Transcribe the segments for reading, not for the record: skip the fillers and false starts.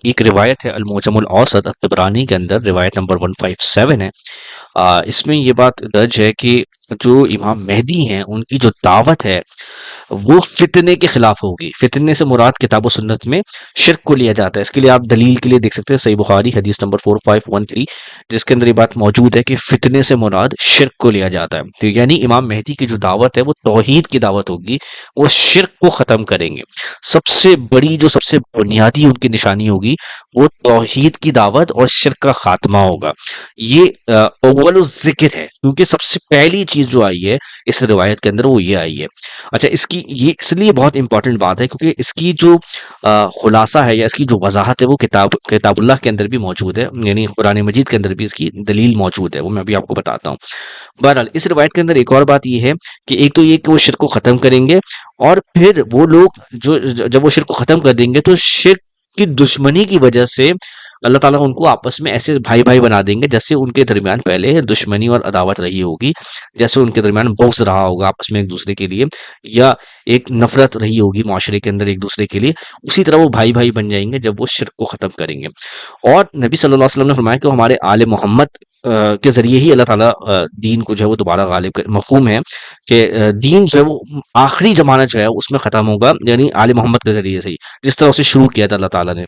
ایک روایت ہے المعجم الاوسط الطبرانی کے اندر، روایت نمبر 157 ہے۔ اس میں یہ بات درج ہے کہ جو امام مہدی ہیں ان کی جو دعوت ہے وہ فتنے کے خلاف ہوگی۔ فتنے سے مراد کتاب و سنت میں شرک کو لیا جاتا ہے۔ اس کے لیے آپ دلیل کے لیے دیکھ سکتے ہیں صحیح بخاری حدیث نمبر 4513، جس کے اندر یہ بات موجود ہے کہ فتنے سے مراد شرک کو لیا جاتا ہے۔ تو یعنی امام مہدی کی جو دعوت ہے وہ توحید کی دعوت ہوگی، وہ شرک کو ختم کریں گے۔ سب سے بڑی جو سب سے بنیادی ان کی نشانی ہوگی وہ توحید کی دعوت اور شرک کا خاتمہ ہوگا۔ یہ اول الذکر ہے، کیونکہ سب سے پہلی چیز جو آئی ہے اس روایت کے اندر وہ یہ آئی ہے۔ اچھا، اس کی یہ اس لیے بہت امپورٹنٹ بات ہے کیونکہ اس کی جو خلاصہ ہے یا اس کی جو وضاحت ہے وہ کتاب اللہ کے اندر بھی موجود ہے، یعنی قرآن مجید کے اندر بھی اس کی دلیل موجود ہے، وہ میں ابھی آپ کو بتاتا ہوں۔ بہرحال اس روایت کے اندر ایک اور بات یہ ہے کہ ایک تو یہ کہ وہ شرک کو ختم کریں گے، اور پھر وہ لوگ جو جب وہ شرک کو ختم کر دیں گے تو شرک کی دشمنی کی وجہ سے اللہ تعالیٰ ان کو آپس میں ایسے بھائی بھائی بنا دیں گے جیسے ان کے درمیان پہلے دشمنی اور عداوت رہی ہوگی، جیسے ان کے درمیان بغض رہا ہوگا آپس میں ایک دوسرے کے لیے، یا ایک نفرت رہی ہوگی معاشرے کے اندر ایک دوسرے کے لیے، اسی طرح وہ بھائی بھائی بن جائیں گے جب وہ شرک کو ختم کریں گے۔ اور نبی صلی اللہ علیہ وسلم نے فرمایا کہ ہمارے آل محمد کے ذریعے ہی اللہ تعالیٰ دین کو جو ہے وہ دوبارہ غالب کر، مفہوم ہے کہ دین جو ہے وہ آخری زمانہ جو ہے اس میں ختم ہوگا، یعنی آل محمد کے ذریعے سے ہی، جس طرح اسے شروع کیا تھا اللہ تعالیٰ نے۔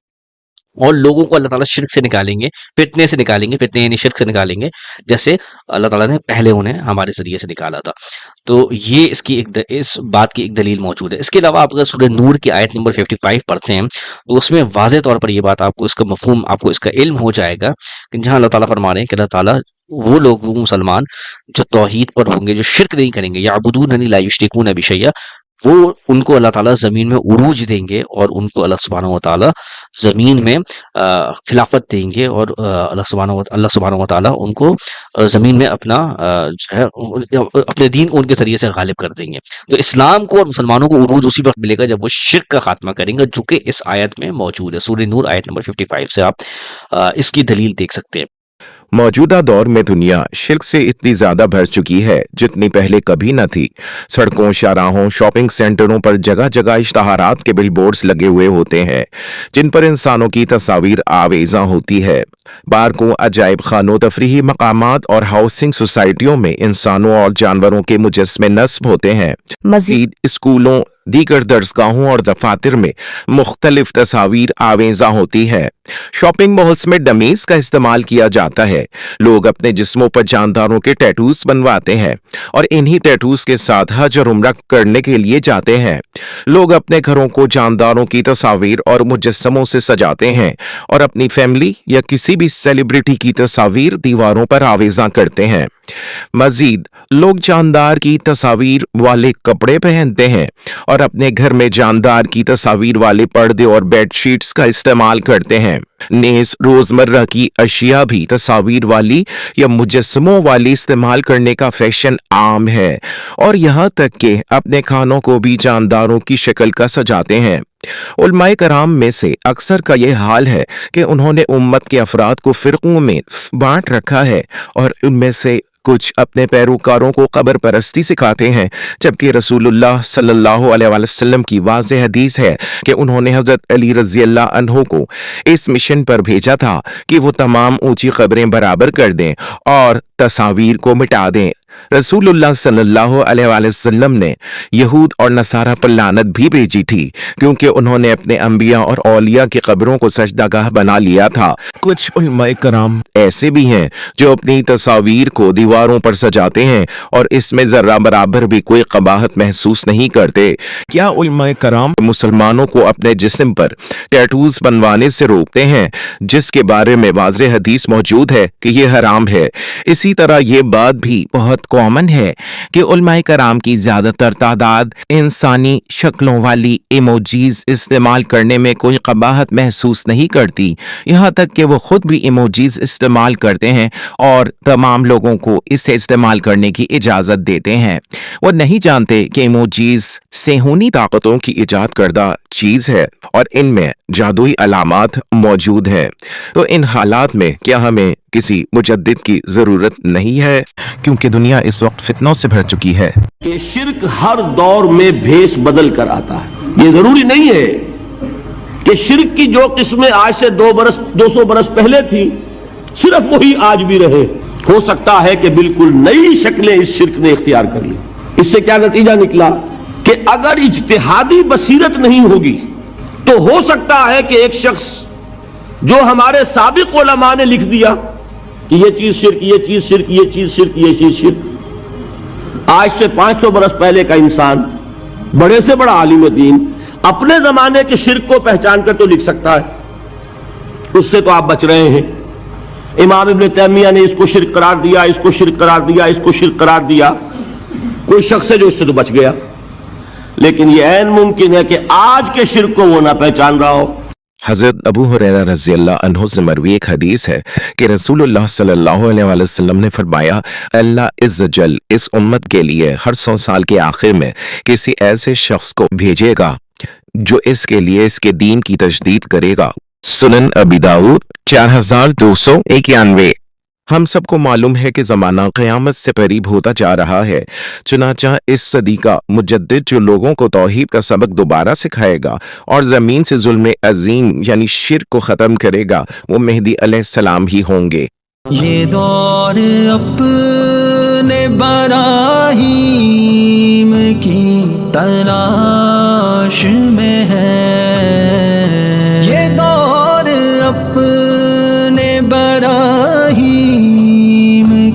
اور لوگوں کو اللہ تعالیٰ شرک سے نکالیں گے، فتنے سے نکالیں گے، فتنے یعنی شرک سے نکالیں گے، جیسے اللہ تعالیٰ نے پہلے انہیں ہمارے ذریعے سے نکالا تھا۔ تو یہ اس کی اس بات کی ایک دلیل موجود ہے۔ اس کے علاوہ آپ اگر سورہ نور کی آیت نمبر 55 پڑھتے ہیں تو اس میں واضح طور پر یہ بات آپ کو اس کا مفہوم، آپ کو اس کا علم ہو جائے گا کہ جہاں اللہ تعالیٰ فرما رہے ہیں کہ اللہ تعالیٰ وہ لوگ، وہ مسلمان جو توحید پر ہوں گے، جو شرک نہیں کریں گے، یعبدوننی لا یشرکون بی شیئا، وہ ان کو اللہ تعالیٰ زمین میں عروج دیں گے، اور ان کو اللہ سبحانہ و تعالیٰ زمین میں خلافت دیں گے، اور اللہ سبحانہ و تعالیٰ ان کو زمین میں اپنا جو ہے اپنے دین کو ان کے ذریعے سے غالب کر دیں گے۔ تو اسلام کو اور مسلمانوں کو عروج اسی وقت ملے گا جب وہ شرک کا خاتمہ کریں گے، جو کہ اس آیت میں موجود ہے۔ سورہ نور آیت نمبر 55 سے آپ اس کی دلیل دیکھ سکتے ہیں۔ موجودہ دور میں دنیا شرک سے اتنی زیادہ بھر چکی ہے جتنی پہلے کبھی نہ تھی۔ سڑکوں، شاہراہوں، شاپنگ سینٹروں پر جگہ جگہ اشتہارات کے بل بورڈز لگے ہوئے ہوتے ہیں جن پر انسانوں کی تصاویر آویزاں ہوتی ہے۔ پارکوں، عجائب خانوں، تفریحی مقامات اور ہاؤسنگ سوسائٹیوں میں انسانوں اور جانوروں کے مجسمے نصب ہوتے ہیں۔ مزید اسکولوں، دیگر درسگاہوں اور دفاتر میں مختلف تصاویر آویزاں ہوتی ہے۔ شاپنگ مالز میں ڈمیز کا استعمال کیا جاتا ہے۔ لوگ اپنے جسموں پر جانداروں کے ٹیٹوز بنواتے ہیں اور انہی ٹیٹوز کے ساتھ حج اور عمرہ کرنے کے لیے جاتے ہیں۔ لوگ اپنے گھروں کو جانداروں کی تصاویر اور مجسموں سے سجاتے ہیں اور اپنی فیملی یا کسی بھی سیلیبریٹی کی تصاویر دیواروں پر آویزاں کرتے ہیں۔ مزید لوگ جاندار کی تصاویر والے کپڑے پہنتے ہیں اور اپنے گھر میں جاندار کی تصاویر والے پردے اور بیڈ شیٹس کا استعمال کرتے ہیں۔ نیز روزمرہ کی اشیاء بھی تصاویر والی یا مجسموں والی استعمال کرنے کا فیشن عام ہے، اور یہاں تک کہ اپنے کھانوں کو بھی جانداروں کی شکل کا سجاتے ہیں۔ علماء کرام میں سے اکثر کا یہ حال ہے کہ انہوں نے امت کے افراد کو فرقوں میں بانٹ رکھا ہے، اور ان میں سے کچھ اپنے پیروکاروں کو قبر پرستی سکھاتے ہیں، جبکہ رسول اللہ صلی اللہ علیہ وسلم کی واضح حدیث ہے کہ انہوں نے حضرت علی رضی اللہ عنہ کو اس مشن پر بھیجا تھا کہ وہ تمام اونچی قبریں برابر کر دیں اور تصاویر کو مٹا دیں۔ رسول اللہ صلی اللہ علیہ وآلہ وسلم نے یہود اور نصارہ پر لعنت بھی بھیجی تھی کیونکہ انہوں نے اپنے انبیاء اور اولیاء کی قبروں کو سجدہ گاہ بنا لیا تھا۔ کچھ علماء کرام ایسے بھی ہیں جو اپنی تصاویر کو دیواروں پر سجاتے ہیں اور اس میں ذرہ برابر بھی کوئی قباحت محسوس نہیں کرتے۔ کیا علماء کرام مسلمانوں کو اپنے جسم پر ٹیٹوز بنوانے سے روکتے ہیں، جس کے بارے میں واضح حدیث موجود ہے کہ یہ حرام ہے؟ اسی طرح یہ بات بھی بہت کامن ہے کہ علماء کرام کی زیادہ تر تعداد انسانی شکلوں والی ایموجیز استعمال کرنے میں کوئی قباحت محسوس نہیں کرتی، یہاں تک کہ وہ خود بھی ایموجیز استعمال کرتے ہیں اور تمام لوگوں کو اسے استعمال کرنے کی اجازت دیتے ہیں۔ وہ نہیں جانتے کہ ایموجیز سیہونی طاقتوں کی ایجاد کردہ چیز ہے اور ان میں جادوئی علامات موجود ہیں۔ تو ان حالات میں کیا ہمیں کسی مجدد کی ضرورت نہیں ہے؟ کیونکہ دنیا اس وقت فتنوں سے بھر چکی ہے کہ شرک ہر دور میں بھیس بدل کر آتا ہے۔ یہ ضروری نہیں ہے کہ شرک کی جو قسمیں آج سے 200 برس پہلے تھی صرف وہی آج بھی رہے. ہو سکتا ہے کہ بالکل نئی شکلیں اس شرک نے اختیار کر لی. اس سے کیا نتیجہ نکلا کہ اگر اجتہادی بصیرت نہیں ہوگی تو ہو سکتا ہے کہ ایک شخص جو ہمارے سابق علماء نے لکھ دیا کہ یہ چیز شرک، یہ چیز شرک، یہ چیز شرک، یہ چیز شرک، آج سے 500 برس پہلے کا انسان بڑے سے بڑا عالم دین اپنے زمانے کے شرک کو پہچان کر تو لکھ سکتا ہے. اس سے تو آپ بچ رہے ہیں. امام ابن تیمیہ نے اس کو شرک قرار دیا، اس کو شرک قرار دیا، اس کو شرک قرار دیا. کوئی شخص ہے جو اس سے تو بچ گیا، لیکن یہ عین ممکن ہے کہ آج کے شرک کو وہ نہ پہچان رہا ہو. حضرت ابو ہریرہ رضی اللہ عنہ سے مروی ایک حدیث ہے کہ رسول اللہ صلی اللہ علیہ وآلہ وسلم نے فرمایا، اللہ عز جل اس امت کے لیے ہر 100 سال کے آخر میں کسی ایسے شخص کو بھیجے گا جو اس کے لیے اس کے دین کی تجدید کرے گا. سنن ابی داؤد 4291. ہم سب کو معلوم ہے کہ زمانہ قیامت سے قریب ہوتا جا رہا ہے، چنانچہ اس صدی کا مجدد جو لوگوں کو توحید کا سبق دوبارہ سکھائے گا اور زمین سے ظلم عظیم یعنی شرک کو ختم کرے گا، وہ مہدی علیہ السلام ہی ہوں گے. یہ دور اپنے براہیم کی تلاش میں ہے، یہ دور اپنے براہیم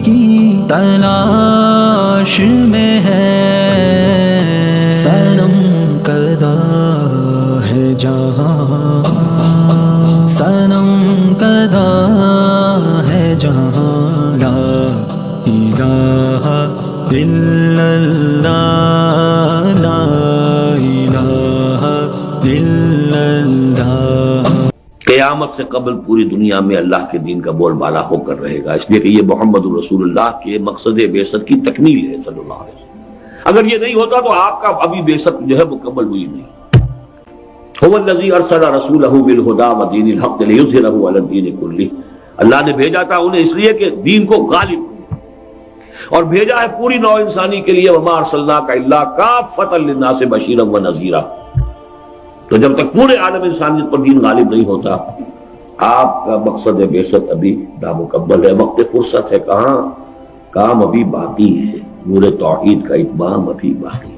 کی تلاش میں ہے. صنم کدا ہے جہاں، صنم کدا ہے جہاں، لا الہ الا اللہ، لا الہ الا اللہ. قیامت سے قبل پوری دنیا میں اللہ کے دین کا بول بالا ہو کر رہے گا، اس لیے کہ یہ محمد الرسول اللہ کے مقصد بعثت کی تکمیل ہے صلی اللہ علیہ وسلم. اگر یہ نہیں ہوتا تو آپ کا ابھی بعثت جو ہے مکمل ہوئی نہیں. هو الذی ارسل رسولہ بالہدی ودین الحق لیظہرہ علی الدین کلہ. اللہ نے بھیجا تھا انہیں اس لیے کہ دین کو غالب، اور بھیجا ہے پوری نوع انسانی کے لیے، وما ارسلناک الا کافۃ للناس بشیرا ونذیرا. تو جب تک پورے عالم انسانیت پر دین غالب نہیں ہوتا، آپ کا مقصد بعثت ابھی نامکمل ہے. وقت فرصت ہے کہاں، کام ابھی باقی ہے، نور توحید کا اتمام ابھی باقی ہے.